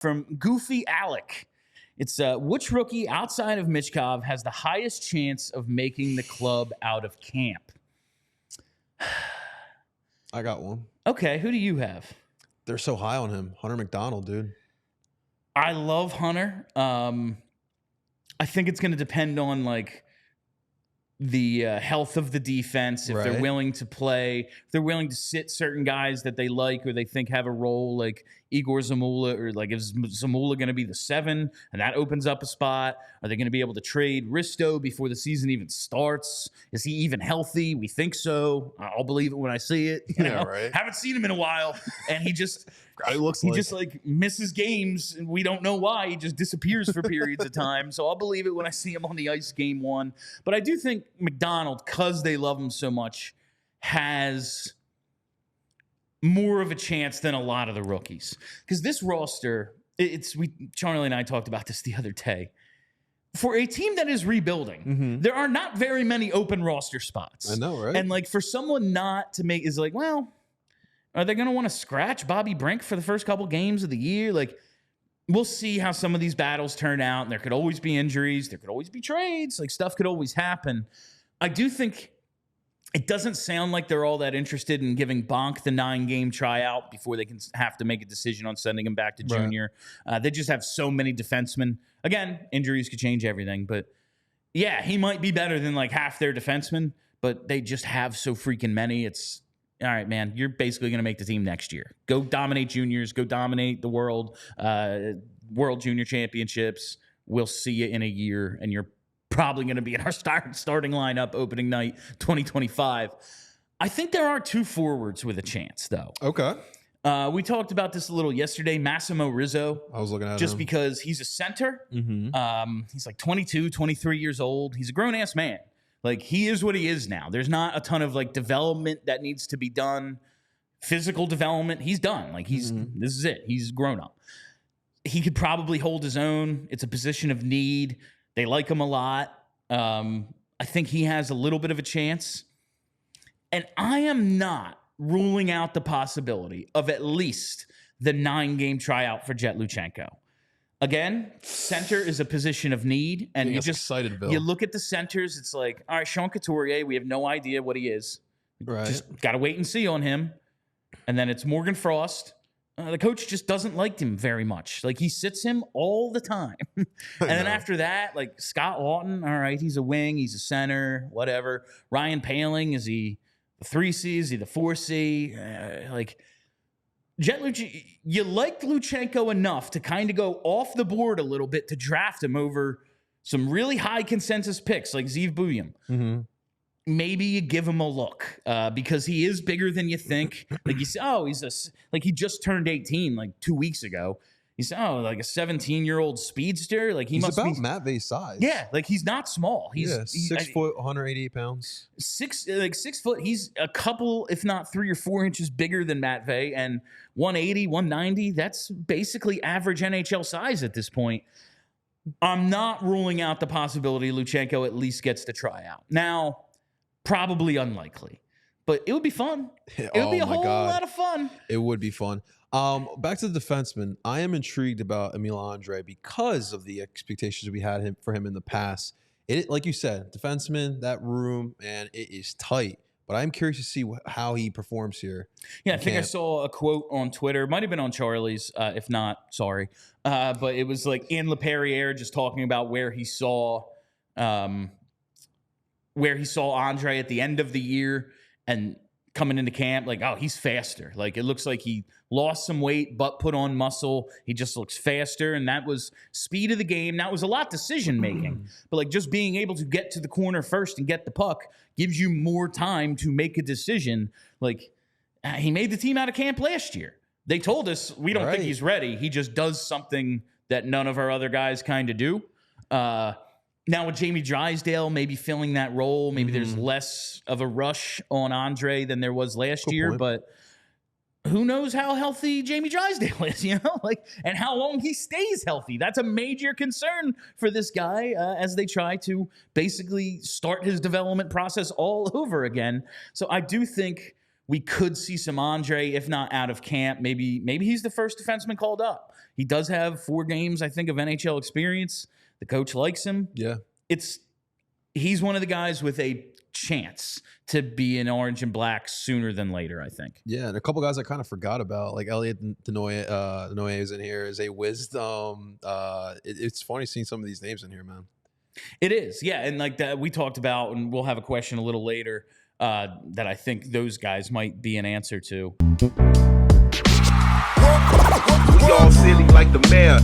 from Goofy Alec. It's which rookie outside of Michkov has the highest chance of making the club out of camp? I got one. Okay, who do you have? They're so high on him. Hunter McDonald, dude. I love Hunter. I think it's going to depend on like the health of the defense, if they're willing to play, if they're willing to sit certain guys that they like or they think have a role, like Igor Zamula, or like is Zamula going to be the 7 and that opens up a spot? Are they going to be able to trade Risto before the season even starts? Is he even healthy? We think so. I'll believe it when I see it. You know? Right. Haven't seen him in a while, and he just just misses games, and we don't know why. He just disappears for periods of time. So I'll believe it when I see him on the ice game 1. But I do think McDonald, because they love him so much, has more of a chance than a lot of the rookies. Because this roster, Charlie and I talked about this the other day. For a team that is rebuilding, there are not very many open roster spots. I know, right? And like for someone not to make is like, well, are they going to want to scratch Bobby Brink for the first couple games of the year? Like, we'll see how some of these battles turn out. And there could always be injuries. There could always be trades. Like, stuff could always happen. I do think it doesn't sound like they're all that interested in giving Bonk the 9-game tryout before they can have to make a decision on sending him back to junior. They just have so many defensemen. Again, injuries could change everything. But, yeah, he might be better than, like, half their defensemen. But they just have so freaking many. It's, all right, man, you're basically going to make the team next year. Go dominate juniors. Go dominate the world junior championships. We'll see you in a year, and you're probably going to be in our starting lineup opening night 2025. I think there are 2 forwards with a chance, though. Okay. We talked about this a little yesterday. Massimo Rizzo. I was looking at just him. because he's a center. He's like 22, 23 years old. He's a grown-ass man. Like, he is what he is now. There's not a ton of, like, development that needs to be done. Physical development, he's done. Like, this is it. He's grown up. He could probably hold his own. It's a position of need. They like him a lot. I think he has a little bit of a chance. And I am not ruling out the possibility of at least the 9-game tryout for Jet Luchenko. Again, center is a position of need, and you just excited, Bill. You look at the centers. It's like, all right, Sean Couturier, we have no idea what he is. Right. Just got to wait and see on him. And then it's Morgan Frost. The coach just doesn't like him very much. Like, he sits him all the time. And then after that, like, Scott Lawton, all right, he's a wing, he's a center, whatever. Ryan Poehling, is he the 3C? Is he the 4C? You liked Luchenko enough to kind of go off the board a little bit to draft him over some really high consensus picks like Zeev Buium. Maybe you give him a look because he is bigger than you think. Like, you say, oh, he just turned 18 like 2 weeks ago. He's like a 17-year-old speedster. Like, he's about Matvei's size. Yeah, like, he's not small. He's 6 foot, 188 pounds. 6 foot. He's a couple, if not 3 or 4 inches bigger than Matvei, and 180, 190. That's basically average NHL size at this point. I'm not ruling out the possibility Luchenko at least gets to try out. Now, probably unlikely, but it would be fun. It would be a whole lot of fun. It would be fun. Back to the defenseman. I am intrigued about Emil Andre because of the expectations we had for him in the past. Like you said, defenseman, that room, man, it is tight. But I'm curious to see how he performs here. Yeah, I think I saw a quote on Twitter. It might have been on Charlie's. If not, sorry. But it was like Ian LaPerriere just talking about where he saw Andre at the end of the year and coming into camp. Like, oh, he's faster. Like, it looks like he lost some weight but put on muscle. He just looks faster, and that was speed of the game. That was a lot decision making, but like just being able to get to the corner first and get the puck gives you more time to make a decision. Like, he made the team out of camp last year. They told us we don't think he's ready. He just does something that none of our other guys kind of do. Now with Jamie Drysdale maybe filling that role, maybe there's less of a rush on Andre than there was last year, but who knows how healthy Jamie Drysdale is, and how long he stays healthy. That's a major concern for this guy as they try to basically start his development process all over again. So I do think we could see some Andre, if not out of camp. Maybe he's the first defenseman called up. He does have 4 games, I think, of NHL experience. The coach likes him. Yeah. He's one of the guys with a chance to be in orange and black sooner than later, I think. Yeah, and a couple guys I kind of forgot about, like Elliot Denoye is in here, is a Wisdom. It's funny seeing some of these names in here, man. It is, yeah, and like that we talked about, and we'll have a question a little later that I think those guys might be an answer to. We all silly like the mayor.